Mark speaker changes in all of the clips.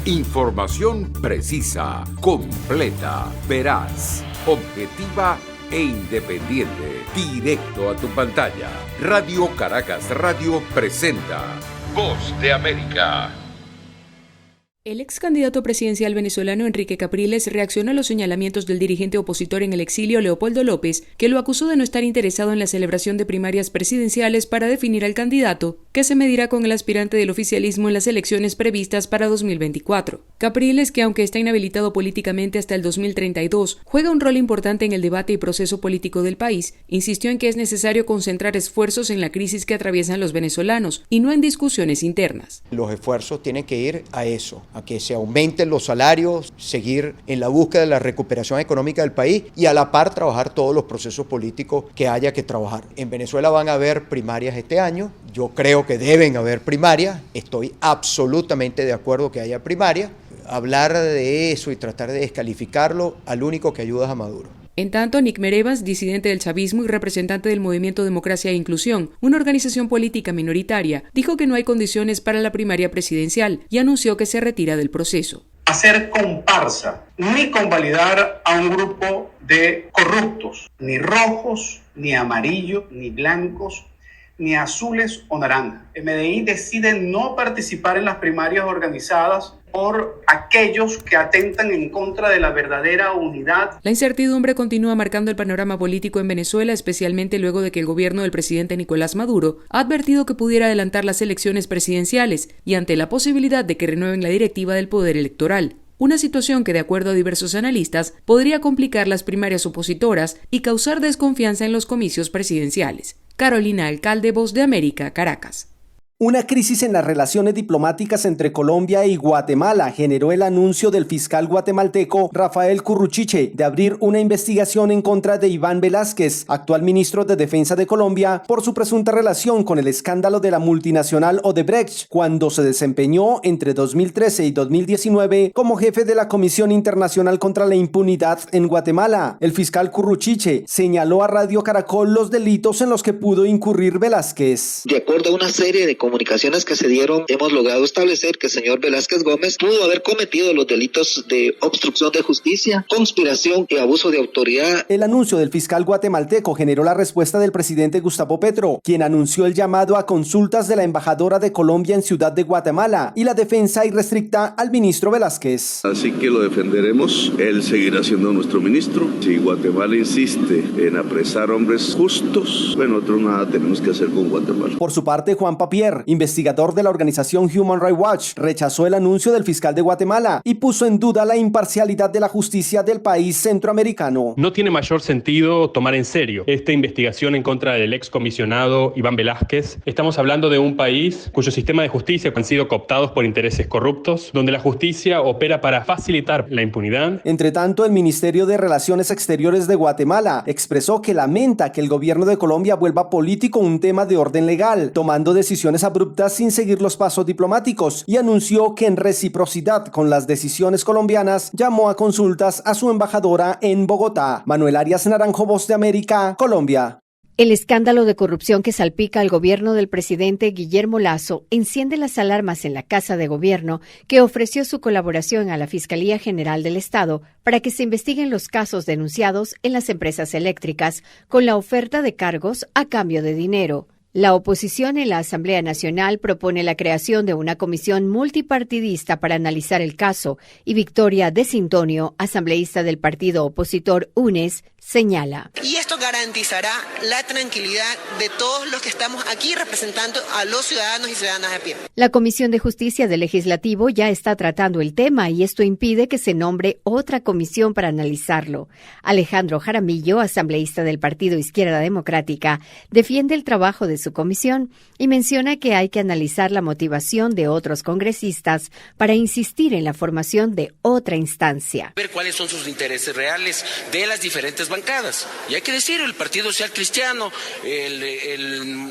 Speaker 1: Información precisa, completa, veraz, objetiva e independiente. Directo a tu pantalla. Radio Caracas Radio presenta Voz de América.
Speaker 2: El ex candidato presidencial venezolano Enrique Capriles reaccionó a los señalamientos del dirigente opositor en el exilio Leopoldo López, que lo acusó de no estar interesado en la celebración de primarias presidenciales para definir al candidato, que se medirá con el aspirante del oficialismo en las elecciones previstas para 2024. Capriles, que aunque está inhabilitado políticamente hasta el 2032, juega un rol importante en el debate y proceso político del país, insistió en que es necesario concentrar esfuerzos en la crisis que atraviesan los venezolanos y no en discusiones internas.
Speaker 3: Los esfuerzos tienen que ir a eso, a que se aumenten los salarios, seguir en la búsqueda de la recuperación económica del país y a la par trabajar todos los procesos políticos que haya que trabajar. En Venezuela van a haber primarias este año, yo creo que deben haber primarias, estoy absolutamente de acuerdo que haya primarias. Hablar de eso y tratar de descalificarlo, al único que ayuda es a Maduro.
Speaker 2: En tanto, Nickmer Evans, disidente del chavismo y representante del Movimiento Democracia e Inclusión, una organización política minoritaria, dijo que no hay condiciones para la primaria presidencial y anunció que se retira del proceso.
Speaker 4: Hacer comparsa, ni convalidar a un grupo de corruptos, ni rojos, ni amarillos, ni blancos, ni azules o naranjas. El MDI decide no participar en las primarias organizadas por aquellos que atentan en contra de la verdadera unidad.
Speaker 2: La incertidumbre continúa marcando el panorama político en Venezuela, especialmente luego de que el gobierno del presidente Nicolás Maduro ha advertido que pudiera adelantar las elecciones presidenciales y ante la posibilidad de que renueven la directiva del poder electoral. Una situación que, de acuerdo a diversos analistas, podría complicar las primarias opositoras y causar desconfianza en los comicios presidenciales. Carolina Alcalde, Voz de América, Caracas.
Speaker 5: Una crisis en las relaciones diplomáticas entre Colombia y Guatemala generó el anuncio del fiscal guatemalteco Rafael Curruchiche de abrir una investigación en contra de Iván Velásquez, actual ministro de Defensa de Colombia, por su presunta relación con el escándalo de la multinacional Odebrecht, cuando se desempeñó entre 2013 y 2019 como jefe de la Comisión Internacional contra la Impunidad en Guatemala. El fiscal Curruchiche señaló a Radio Caracol los delitos en los que pudo incurrir Velásquez.
Speaker 6: De acuerdo a una serie de comunicaciones que se dieron, hemos logrado establecer que el señor Velásquez Gómez pudo haber cometido los delitos de obstrucción de justicia, conspiración y abuso de autoridad.
Speaker 5: El anuncio del fiscal guatemalteco generó la respuesta del presidente Gustavo Petro, quien anunció el llamado a consultas de la embajadora de Colombia en Ciudad de Guatemala y la defensa irrestricta al ministro Velásquez.
Speaker 7: Así que lo defenderemos, él seguirá siendo nuestro ministro. Si Guatemala insiste en apresar hombres justos, bueno, nosotros nada tenemos que hacer con Guatemala.
Speaker 5: Por su parte, Juan Papier, investigador de la organización Human Rights Watch, rechazó el anuncio del fiscal de Guatemala y puso en duda la imparcialidad de la justicia del país centroamericano.
Speaker 8: No tiene mayor sentido tomar en serio esta investigación en contra del excomisionado Iván Velásquez. Estamos hablando de un país cuyo sistema de justicia han sido cooptados por intereses corruptos, donde la justicia opera para facilitar la impunidad.
Speaker 5: Entre tanto, el Ministerio de Relaciones Exteriores de Guatemala expresó que lamenta que el gobierno de Colombia vuelva político un tema de orden legal, tomando decisiones abruptas sin seguir los pasos diplomáticos, y anunció que en reciprocidad con las decisiones colombianas llamó a consultas a su embajadora en Bogotá. Manuel Arias Naranjo, Voz de América, Colombia.
Speaker 9: El escándalo de corrupción que salpica al gobierno del presidente Guillermo Lasso enciende las alarmas en la Casa de Gobierno, que ofreció su colaboración a la Fiscalía General del Estado para que se investiguen los casos denunciados en las empresas eléctricas con la oferta de cargos a cambio de dinero. La oposición en la Asamblea Nacional propone la creación de una comisión multipartidista para analizar el caso, y Victoria De Sintonio, asambleísta del partido opositor UNES, señala.
Speaker 10: Y esto garantizará la tranquilidad de todos los que estamos aquí representando a los ciudadanos y ciudadanas de a pie.
Speaker 9: La Comisión de Justicia del Legislativo ya está tratando el tema y esto impide que se nombre otra comisión para analizarlo. Alejandro Jaramillo, asambleísta del partido Izquierda Democrática, defiende el trabajo de su comisión y menciona que hay que analizar la motivación de otros congresistas para insistir en la formación de otra instancia.
Speaker 11: Ver cuáles son sus intereses reales de las diferentes bancadas. Y hay que decir decir, el Partido Social Cristiano,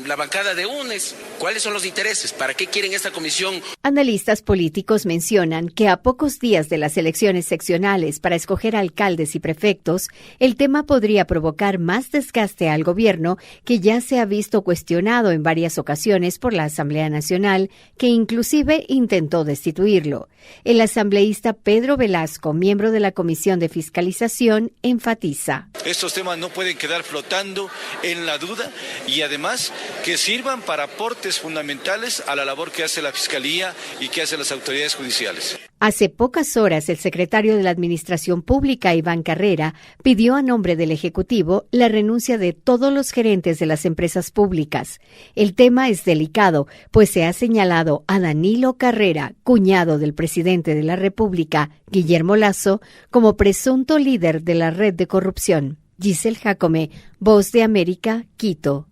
Speaker 11: la bancada de UNES. ¿Cuáles son los intereses? ¿Para qué quieren esta comisión?
Speaker 9: Analistas políticos mencionan que a pocos días de las elecciones seccionales para escoger alcaldes y prefectos, el tema podría provocar más desgaste al gobierno, que ya se ha visto cuestionado en varias ocasiones por la Asamblea Nacional, que inclusive intentó destituirlo. El asambleísta Pedro Velasco, miembro de la Comisión de Fiscalización, enfatiza:
Speaker 12: estos temas no pueden quedar flotando en la duda y además que sirvan para aportes fundamentales a la labor que hace la Fiscalía y que hacen las autoridades judiciales.
Speaker 9: Hace pocas horas, el secretario de la Administración Pública, Iván Carrera, pidió a nombre del Ejecutivo la renuncia de todos los gerentes de las empresas públicas. El tema es delicado, pues se ha señalado a Danilo Carrera, cuñado del presidente de la República, Guillermo Lasso, como presunto líder de la red de corrupción. Giselle Jacome, Voz de América, Quito.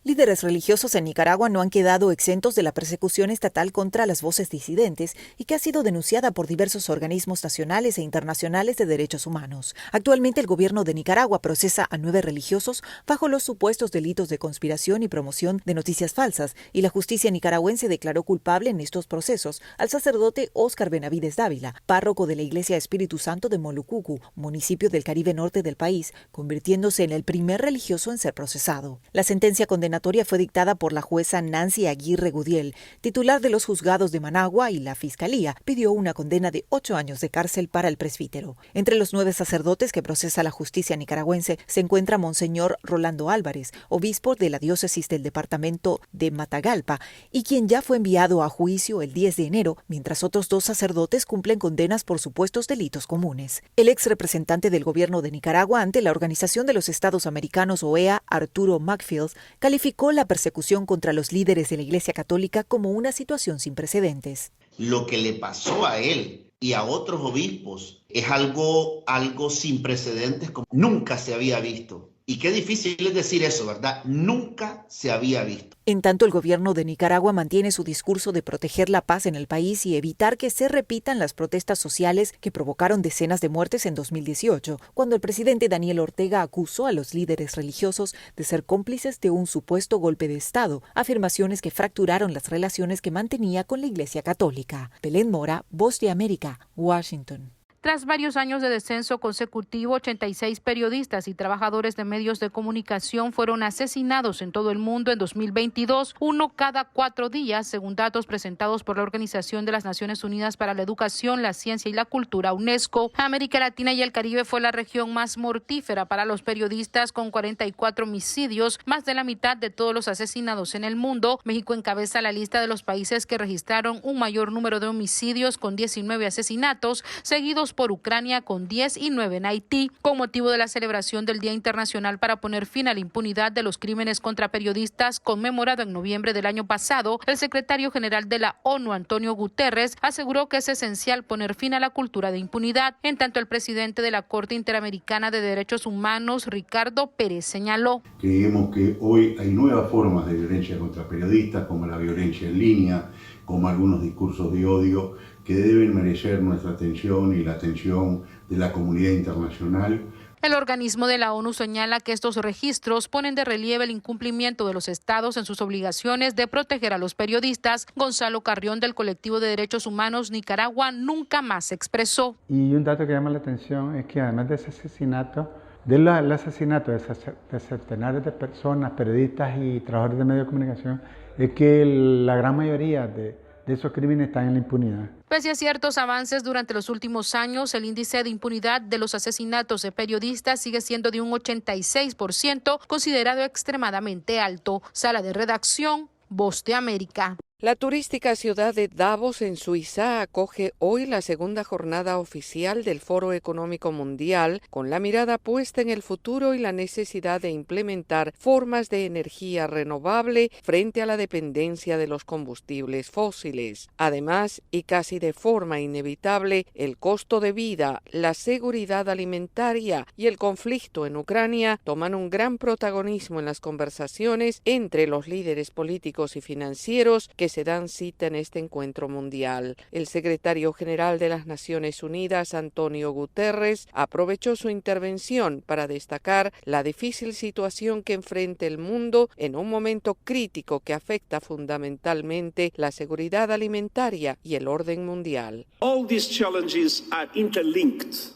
Speaker 13: Líderes religiosos en Nicaragua no han quedado exentos de la persecución estatal contra las voces disidentes y que ha sido denunciada por diversos organismos nacionales e internacionales de derechos humanos. Actualmente el gobierno de Nicaragua procesa a 9 religiosos bajo los supuestos delitos de conspiración y promoción de noticias falsas, y la justicia nicaragüense declaró culpable en estos procesos al sacerdote Óscar Benavides Dávila, párroco de la Iglesia Espíritu Santo de Molucucu, municipio del Caribe Norte del país, convirtiéndose en el primer religioso en ser procesado. La sentencia condenatoria fue dictada por la jueza Nancy Aguirre Gudiel, titular de los juzgados de Managua, y la Fiscalía pidió una condena de 8 años de cárcel para el presbítero. Entre los 9 sacerdotes que procesa la justicia nicaragüense se encuentra Monseñor Rolando Álvarez, obispo de la diócesis del departamento de Matagalpa, y quien ya fue enviado a juicio el 10 de enero, mientras otros 2 sacerdotes cumplen condenas por supuestos delitos comunes. El ex representante del gobierno de Nicaragua ante la Organización de los Estados Americanos, OEA, Arturo Macfield, calificó la persecución contra los líderes de la Iglesia Católica como una situación sin precedentes.
Speaker 14: Lo que le pasó a él y a otros obispos es algo sin precedentes, como nunca se había visto. Y qué difícil es decir eso, ¿verdad? Nunca se había visto.
Speaker 13: En tanto, el gobierno de Nicaragua mantiene su discurso de proteger la paz en el país y evitar que se repitan las protestas sociales que provocaron decenas de muertes en 2018, cuando el presidente Daniel Ortega acusó a los líderes religiosos de ser cómplices de un supuesto golpe de Estado, afirmaciones que fracturaron las relaciones que mantenía con la Iglesia Católica. Belén Mora, Voz de América, Washington.
Speaker 15: Tras varios años de descenso consecutivo, 86 periodistas y trabajadores de medios de comunicación fueron asesinados en todo el mundo en 2022, 1 cada 4 días, según datos presentados por la Organización de las Naciones Unidas para la Educación, la Ciencia y la Cultura, UNESCO. América Latina y el Caribe fue la región más mortífera para los periodistas, con 44 homicidios, más de la mitad de todos los asesinados en el mundo. México encabeza la lista de los países que registraron un mayor número de homicidios, con 19 asesinatos, seguidos por Ucrania con 10 y 9 en Haití. Con motivo de la celebración del Día Internacional para poner fin a la impunidad de los crímenes contra periodistas, conmemorado en noviembre del año pasado, el secretario general de la ONU, Antonio Guterres, aseguró que es esencial poner fin a la cultura de impunidad. En tanto, el presidente de la Corte Interamericana de Derechos Humanos, Ricardo Pérez, señaló:
Speaker 16: creemos que hoy hay nuevas formas de violencia contra periodistas, como la violencia en línea, como algunos discursos de odio, que deben merecer nuestra atención y la atención de la comunidad internacional.
Speaker 15: El organismo de la ONU señala que estos registros ponen de relieve el incumplimiento de los estados en sus obligaciones de proteger a los periodistas. Gonzalo Carrión, del colectivo de derechos humanos Nicaragua Nunca Más, expresó:
Speaker 17: y un dato que llama la atención es que además de ese asesinato, del asesinato de centenares de personas, periodistas y trabajadores de medios de comunicación, es que la gran mayoría de esos crímenes están en la impunidad.
Speaker 15: Pese a ciertos avances durante los últimos años, el índice de impunidad de los asesinatos de periodistas sigue siendo de un 86%, considerado extremadamente alto. Sala de redacción, Voz de América.
Speaker 18: La turística ciudad de Davos, en Suiza, acoge hoy la segunda jornada oficial del Foro Económico Mundial, con la mirada puesta en el futuro y la necesidad de implementar formas de energía renovable frente a la dependencia de los combustibles fósiles. Además, y casi de forma inevitable, el costo de vida, la seguridad alimentaria y el conflicto en Ucrania toman un gran protagonismo en las conversaciones entre los líderes políticos y financieros que que se dan cita en este encuentro mundial. El secretario general de las Naciones Unidas, Antonio Guterres, aprovechó su intervención para destacar la difícil situación que enfrenta el mundo en un momento crítico que afecta fundamentalmente la seguridad alimentaria y el orden mundial.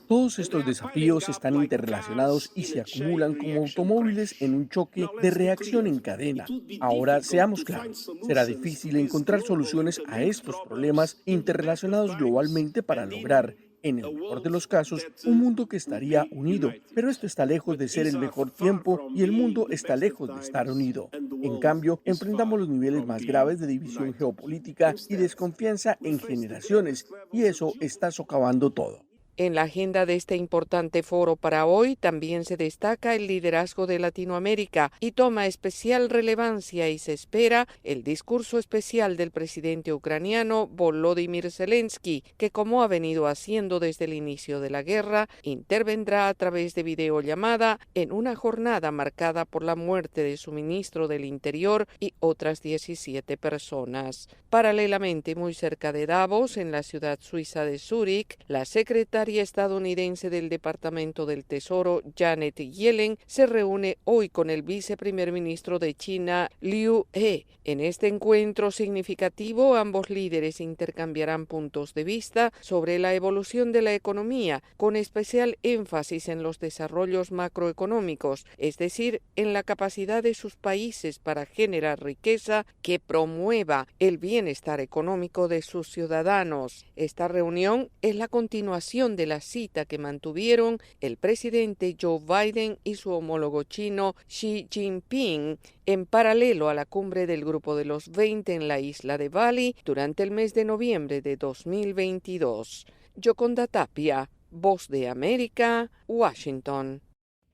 Speaker 19: Todos estos desafíos están interrelacionados y se acumulan como automóviles en un choque de reacción en cadena. Ahora, seamos claros, será difícil encontrar soluciones a estos problemas interrelacionados globalmente para lograr, en el mejor de los casos, un mundo que estaría unido, pero esto está lejos de ser el mejor tiempo y el mundo está lejos de estar unido. En cambio, enfrentamos los niveles más graves de división geopolítica y desconfianza en generaciones, y eso está socavando todo.
Speaker 18: En la agenda de este importante foro para hoy también se destaca el liderazgo de Latinoamérica y toma especial relevancia y se espera el discurso especial del presidente ucraniano Volodymyr Zelensky, que como ha venido haciendo desde el inicio de la guerra, intervendrá a través de videollamada en una jornada marcada por la muerte de su ministro del Interior y otras 17 personas. Paralelamente, muy cerca de Davos, en la ciudad suiza de Zúrich, la secretaria estadounidense del Departamento del Tesoro, Janet Yellen, se reúne hoy con el viceprimer ministro de China, Liu He. En este encuentro significativo, ambos líderes intercambiarán puntos de vista sobre la evolución de la economía, con especial énfasis en los desarrollos macroeconómicos, es decir, en la capacidad de sus países para generar riqueza que promueva el bienestar económico de sus ciudadanos. Esta reunión es la continuación de la cita que mantuvieron el presidente Joe Biden y su homólogo chino Xi Jinping en paralelo a la cumbre del Grupo de los 20 en la isla de Bali durante el mes de noviembre de 2022. Yoconda Tapia, Voz de América, Washington.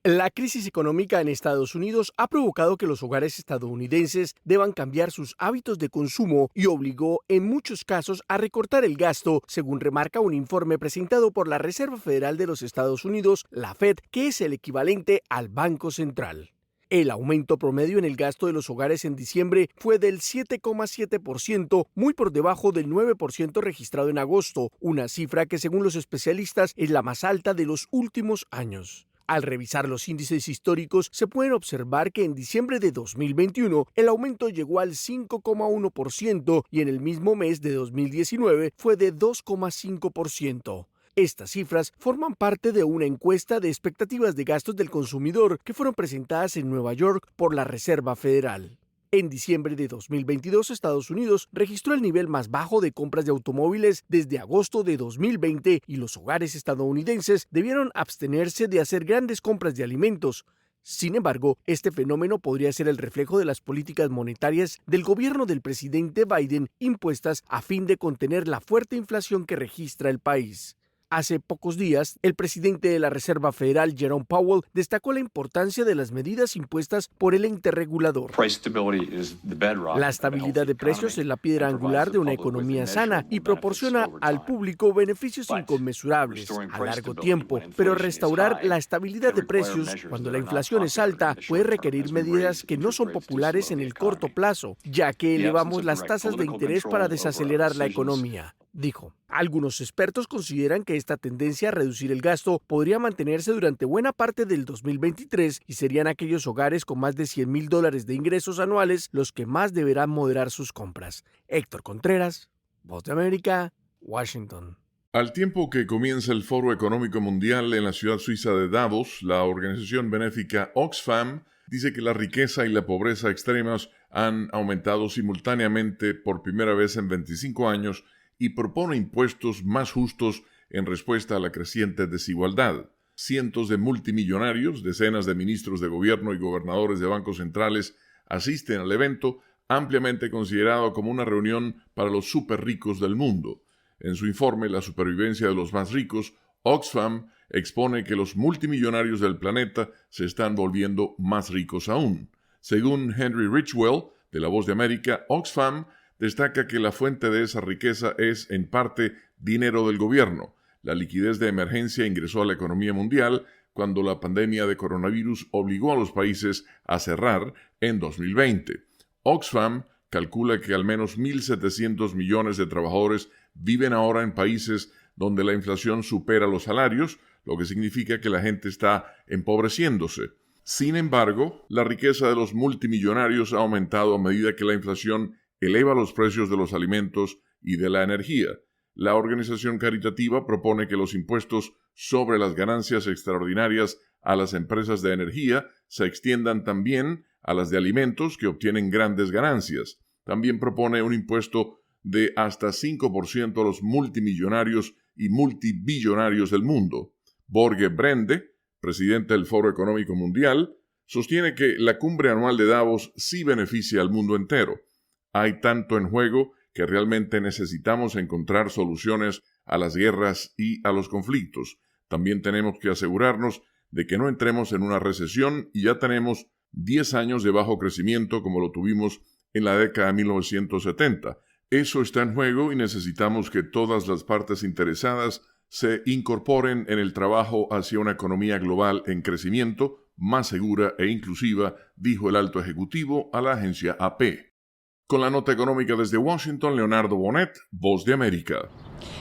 Speaker 19: La crisis económica en Estados Unidos ha provocado que los hogares estadounidenses deban cambiar sus hábitos de consumo y obligó en muchos casos a recortar el gasto, según remarca un informe presentado por la Reserva Federal de los Estados Unidos, la Fed, que es el equivalente al Banco Central. El aumento promedio en el gasto de los hogares en diciembre fue del 7,7%, muy por debajo del 9% registrado en agosto, una cifra que según los especialistas es la más alta de los últimos años. Al revisar los índices históricos, se pueden observar que en diciembre de 2021 el aumento llegó al 5,1% y en el mismo mes de 2019 fue de 2,5%. Estas cifras forman parte de una encuesta de expectativas de gastos del consumidor que fueron presentadas en Nueva York por la Reserva Federal. En diciembre de 2022, Estados Unidos registró el nivel más bajo de compras de automóviles desde agosto de 2020 y los hogares estadounidenses debieron abstenerse de hacer grandes compras de alimentos. Sin embargo, este fenómeno podría ser el reflejo de las políticas monetarias del gobierno del presidente Biden impuestas a fin de contener la fuerte inflación que registra el país. Hace pocos días, el presidente de la Reserva Federal, Jerome Powell, destacó la importancia de las medidas impuestas por el ente regulador. La estabilidad de precios es la piedra angular de una economía sana y proporciona al público beneficios inconmensurables a largo tiempo, pero restaurar la estabilidad de precios cuando la inflación es alta puede requerir medidas que no son populares en el corto plazo, ya que elevamos las tasas de interés para desacelerar la economía, dijo. Algunos expertos consideran que esta tendencia a reducir el gasto podría mantenerse durante buena parte del 2023 y serían aquellos hogares con más de $100,000 de ingresos anuales los que más deberán moderar sus compras. Héctor Contreras, Voz de América, Washington.
Speaker 20: Al tiempo que comienza el Foro Económico Mundial en la ciudad suiza de Davos, la organización benéfica Oxfam dice que la riqueza y la pobreza extremas han aumentado simultáneamente por primera vez en 25 años y propone impuestos más justos en respuesta a la creciente desigualdad. Cientos de multimillonarios, decenas de ministros de gobierno y gobernadores de bancos centrales asisten al evento, ampliamente considerado como una reunión para los superricos del mundo. En su informe La supervivencia de los más ricos, Oxfam expone que los multimillonarios del planeta se están volviendo más ricos aún. Según Henry Ridgwell, de La Voz de América, Oxfam destaca que la fuente de esa riqueza es, en parte, dinero del gobierno. La liquidez de emergencia ingresó a la economía mundial cuando la pandemia de coronavirus obligó a los países a cerrar en 2020. Oxfam calcula que al menos 1.700 millones de trabajadores viven ahora en países donde la inflación supera los salarios, lo que significa que la gente está empobreciéndose. Sin embargo, la riqueza de los multimillonarios ha aumentado a medida que la inflación eleva los precios de los alimentos y de la energía. La organización caritativa propone que los impuestos sobre las ganancias extraordinarias a las empresas de energía se extiendan también a las de alimentos que obtienen grandes ganancias. También propone un impuesto de hasta 5% a los multimillonarios y multibillonarios del mundo. Borge Brende, presidente del Foro Económico Mundial, sostiene que la cumbre anual de Davos sí beneficia al mundo entero. Hay tanto en juego que realmente necesitamos encontrar soluciones a las guerras y a los conflictos. También tenemos que asegurarnos de que no entremos en una recesión y ya tenemos 10 años de bajo crecimiento como lo tuvimos en la década de 1970. Eso está en juego y necesitamos que todas las partes interesadas se incorporen en el trabajo hacia una economía global en crecimiento, más segura e inclusiva, dijo el alto ejecutivo a la agencia AP. Con la nota económica desde Washington, Leonardo Bonet, Voz de América.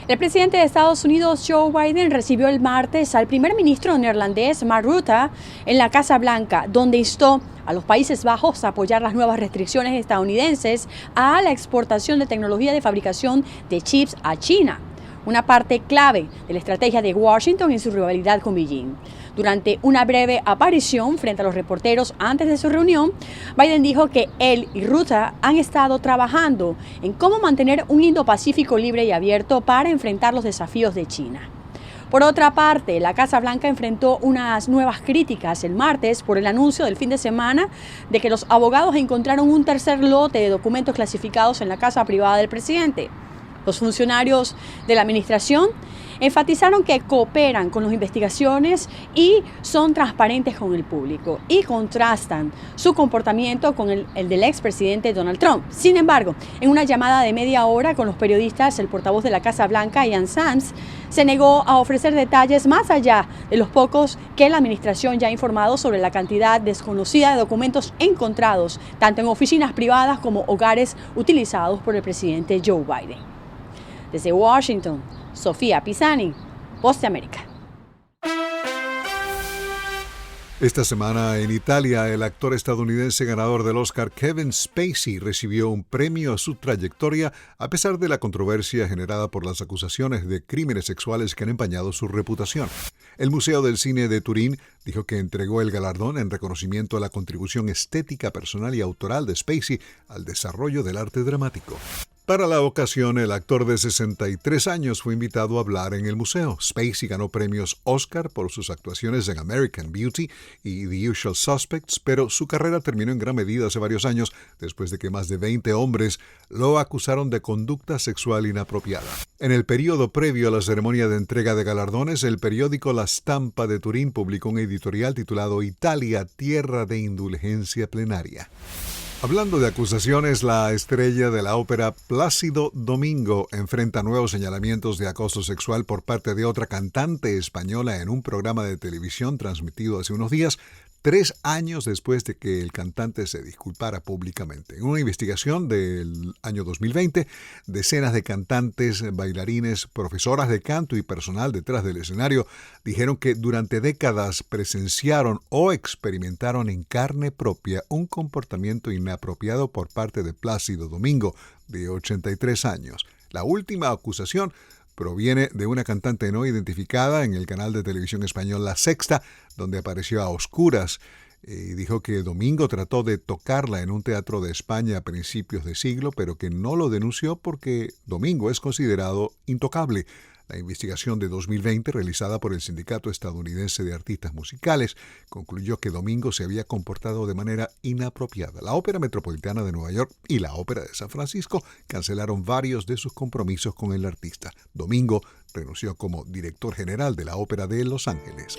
Speaker 21: El presidente de Estados Unidos, Joe Biden, recibió el martes al primer ministro neerlandés, Mark Rutte, en la Casa Blanca, donde instó a los Países Bajos a apoyar las nuevas restricciones estadounidenses a la exportación de tecnología de fabricación de chips a China, una parte clave de la estrategia de Washington en su rivalidad con Beijing. Durante una breve aparición frente a los reporteros antes de su reunión, Biden dijo que él y Rutte han estado trabajando en cómo mantener un Indo-Pacífico libre y abierto para enfrentar los desafíos de China. Por otra parte, la Casa Blanca enfrentó unas nuevas críticas el martes por el anuncio del fin de semana de que los abogados encontraron un tercer lote de documentos clasificados en la casa privada del presidente. Los funcionarios de la administración enfatizaron que cooperan con las investigaciones y son transparentes con el público y contrastan su comportamiento con el del expresidente Donald Trump. Sin embargo, en una llamada de media hora con los periodistas, el portavoz de la Casa Blanca, Ian Sams, se negó a ofrecer detalles más allá de los pocos que la administración ya ha informado sobre la cantidad desconocida de documentos encontrados, tanto en oficinas privadas como hogares utilizados por el presidente Joe Biden. Desde Washington, Sofía Pisani, Voz de América.
Speaker 22: Esta semana en Italia, el actor estadounidense ganador del Oscar Kevin Spacey recibió un premio a su trayectoria a pesar de la controversia generada por las acusaciones de crímenes sexuales que han empañado su reputación. El Museo del Cine de Turín dijo que entregó el galardón en reconocimiento a la contribución estética, personal y autoral de Spacey al desarrollo del arte dramático. Para la ocasión, el actor de 63 años fue invitado a hablar en el museo. Spacey ganó premios Oscar por sus actuaciones en American Beauty y The Usual Suspects, pero su carrera terminó en gran medida hace varios años después de que más de 20 hombres lo acusaron de conducta sexual inapropiada. En el periodo previo a la ceremonia de entrega de galardones, el periódico La Stampa de Turín publicó un editorial titulado Italia, tierra de indulgencia plenaria. Hablando de acusaciones, la estrella de la ópera Plácido Domingo enfrenta nuevos señalamientos de acoso sexual por parte de otra cantante española en un programa de televisión transmitido hace unos días, 3 años después de que el cantante se disculpara públicamente. En una investigación del año 2020, decenas de cantantes, bailarines, profesoras de canto y personal detrás del escenario dijeron que durante décadas presenciaron o experimentaron en carne propia un comportamiento inapropiado por parte de Plácido Domingo, de 83 años. La última acusación proviene de una cantante no identificada en el canal de televisión español La Sexta, donde apareció a oscuras y dijo que Domingo trató de tocarla en un teatro de España a principios de siglo, pero que no lo denunció porque Domingo es considerado intocable. La investigación de 2020, realizada por el Sindicato Estadounidense de Artistas Musicales, concluyó que Domingo se había comportado de manera inapropiada. La Ópera Metropolitana de Nueva York y la Ópera de San Francisco cancelaron varios de sus compromisos con el artista. Domingo renunció como director general de la Ópera de Los Ángeles.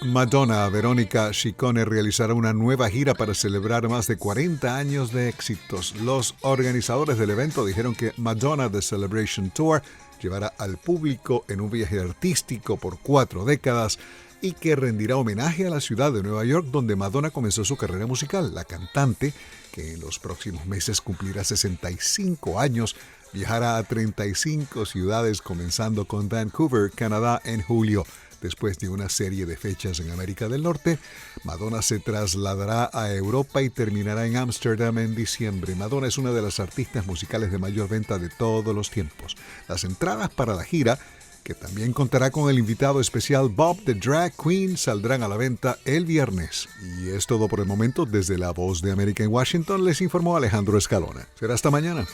Speaker 22: Madonna Verónica Ciccone realizará una nueva gira para celebrar más de 40 años de éxitos. Los organizadores del evento dijeron que Madonna The Celebration Tour llevará al público en un viaje artístico por 4 décadas y que rendirá homenaje a la ciudad de Nueva York donde Madonna comenzó su carrera musical. La cantante, que en los próximos meses cumplirá 65 años, viajará a 35 ciudades comenzando con Vancouver, Canadá en julio. Después de una serie de fechas en América del Norte, Madonna se trasladará a Europa y terminará en Ámsterdam en diciembre. Madonna es una de las artistas musicales de mayor venta de todos los tiempos. Las entradas para la gira, que también contará con el invitado especial Bob the Drag Queen, saldrán a la venta el viernes. Y es todo por el momento. Desde La Voz de América en Washington les informó Alejandro Escalona. Será hasta mañana.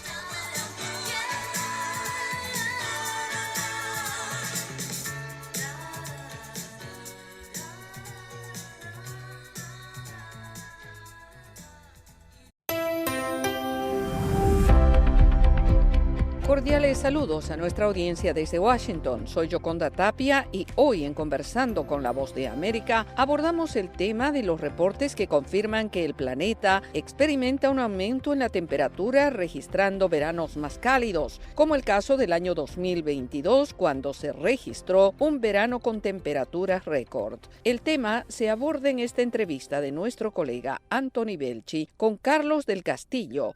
Speaker 18: Cordiales saludos a nuestra audiencia desde Washington. Soy Yoconda Tapia y hoy en Conversando con La Voz de América abordamos el tema de los reportes que confirman que el planeta experimenta un aumento en la temperatura registrando veranos más cálidos, como el caso del año 2022 cuando se registró un verano con temperaturas récord. El tema se aborda en esta entrevista de nuestro colega Anthony Belchi con Carlos del Castillo.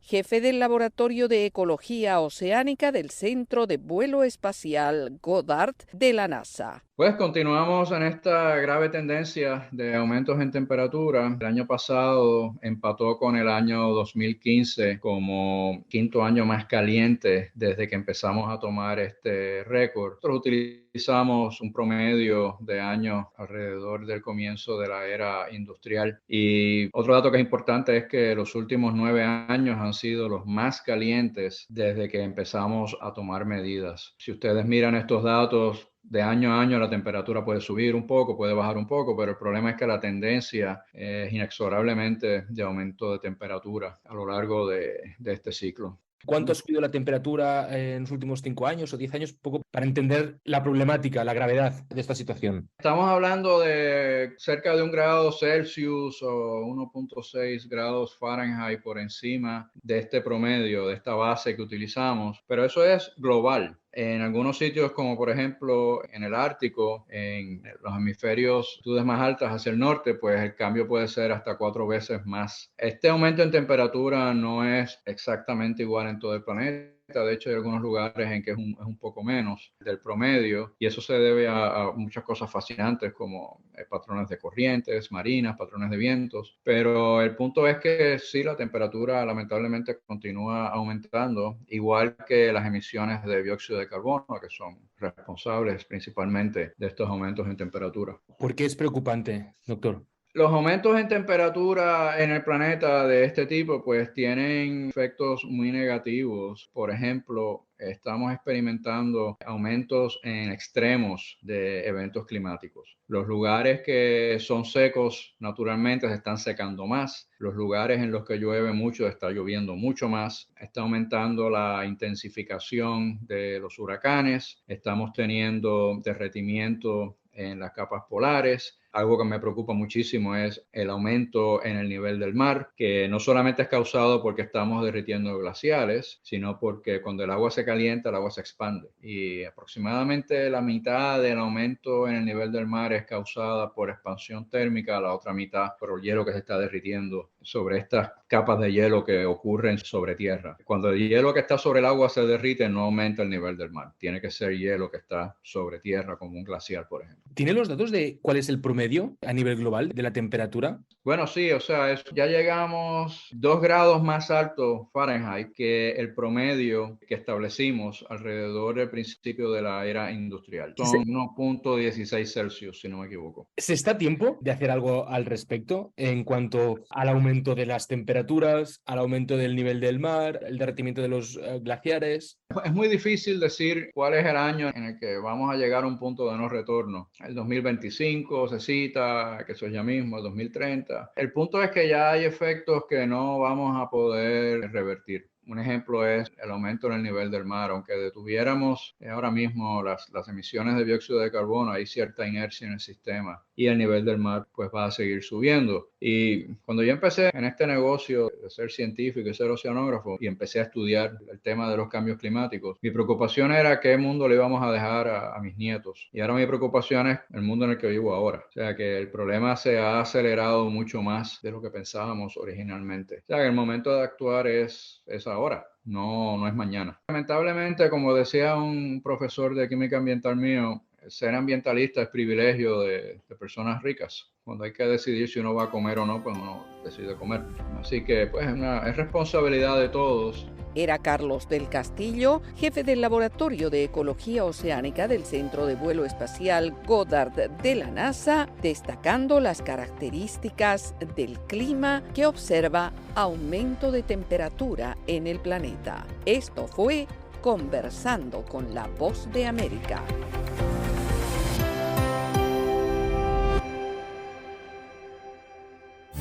Speaker 18: Jefe del Laboratorio de Ecología Oceánica del Centro de Vuelo Espacial Goddard de la NASA.
Speaker 1: Pues continuamos en esta grave tendencia de aumentos en temperatura. El año pasado empató con el año 2015 como quinto año más caliente desde que empezamos a tomar este récord. Nosotros utilizamos un promedio de años alrededor del comienzo de la era industrial. Y otro dato que es importante es que los últimos 9 años han sido los más calientes desde que empezamos a tomar medidas. Si ustedes miran estos datos, de año a año la temperatura puede subir un poco, puede bajar un poco, pero el problema es que la tendencia es inexorablemente de aumento de temperatura a lo largo de este ciclo.
Speaker 3: ¿Cuánto ha subido la temperatura en los últimos 5 años o 10 años? Un poco para entender la problemática, la gravedad de esta situación.
Speaker 1: Estamos hablando de cerca de 1 grado Celsius o 1.6 grados Fahrenheit por encima de este promedio, de esta base que utilizamos, pero eso es global. En algunos sitios, como por ejemplo en el Ártico, en los hemisferios latitudes más altas hacia el norte, pues el cambio puede ser hasta 4 veces más. Este aumento en temperatura no es exactamente igual en todo el planeta. De hecho, hay algunos lugares en que es un poco menos del promedio y eso se debe a muchas cosas fascinantes como patrones de corrientes marinas, patrones de vientos, pero el punto es que sí, la temperatura lamentablemente continúa aumentando, igual que las emisiones de dióxido de carbono, que son responsables principalmente de estos aumentos en temperatura.
Speaker 3: ¿Por qué es preocupante, doctor?
Speaker 1: Los aumentos en temperatura en el planeta de este tipo pues tienen efectos muy negativos. Por ejemplo, estamos experimentando aumentos en extremos de eventos climáticos. Los lugares que son secos naturalmente se están secando más. Los lugares en los que llueve mucho está lloviendo mucho más. Está aumentando la intensificación de los huracanes. Estamos teniendo derretimiento en las capas polares. Algo que me preocupa muchísimo es el aumento en el nivel del mar, que no solamente es causado porque estamos derritiendo glaciares, sino porque cuando el agua se calienta, el agua se expande. Y aproximadamente la mitad del aumento en el nivel del mar es causada por expansión térmica, la otra mitad por el hielo que se está derritiendo sobre estas capas de hielo que ocurren sobre tierra. Cuando el hielo que está sobre el agua se derrite, no aumenta el nivel del mar. Tiene que ser hielo que está sobre tierra, como un glaciar, por ejemplo.
Speaker 3: ¿Tiene los datos de cuál es el promedio a nivel global de la temperatura?
Speaker 1: Bueno, sí, o sea, ya llegamos 2 grados más alto Fahrenheit que el promedio que establecimos alrededor del principio de la era industrial. Son 1.16 Celsius, si no me equivoco.
Speaker 3: ¿Se está a tiempo de hacer algo al respecto en cuanto al aumento de las temperaturas, al aumento del nivel del mar, el derretimiento de los glaciares?
Speaker 1: Es muy difícil decir cuál es el año en el que vamos a llegar a un punto de no retorno. El 2025 se cita, que eso es ya mismo, el 2030. El punto es que ya hay efectos que no vamos a poder revertir. Un ejemplo es el aumento en el nivel del mar. Aunque detuviéramos ahora mismo las emisiones de dióxido de carbono, hay cierta inercia en el sistema y el nivel del mar pues va a seguir subiendo. Y cuando yo empecé en este negocio de ser científico y ser oceanógrafo y empecé a estudiar el tema de los cambios climáticos, mi preocupación era qué mundo le íbamos a dejar a mis nietos. Y ahora mi preocupación es el mundo en el que vivo ahora. O sea que el problema se ha acelerado mucho más de lo que pensábamos originalmente. O sea que el momento de actuar es ahora. No es mañana. Lamentablemente, como decía un profesor de química ambiental mío, ser ambientalista es privilegio de personas ricas. Cuando hay que decidir si uno va a comer o no, pues uno decide comer. Así que pues es responsabilidad de todos.
Speaker 18: Era Carlos del Castillo, jefe del Laboratorio de Ecología Oceánica del Centro de Vuelo Espacial Goddard de la NASA, destacando las características del clima que observa aumento de temperatura en el planeta. Esto fue Conversando con la Voz de América.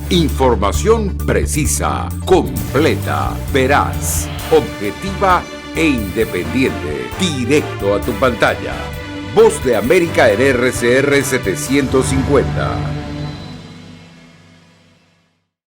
Speaker 2: Información precisa, completa, veraz, objetiva e independiente. Directo a tu pantalla. Voz de América en RCR 750.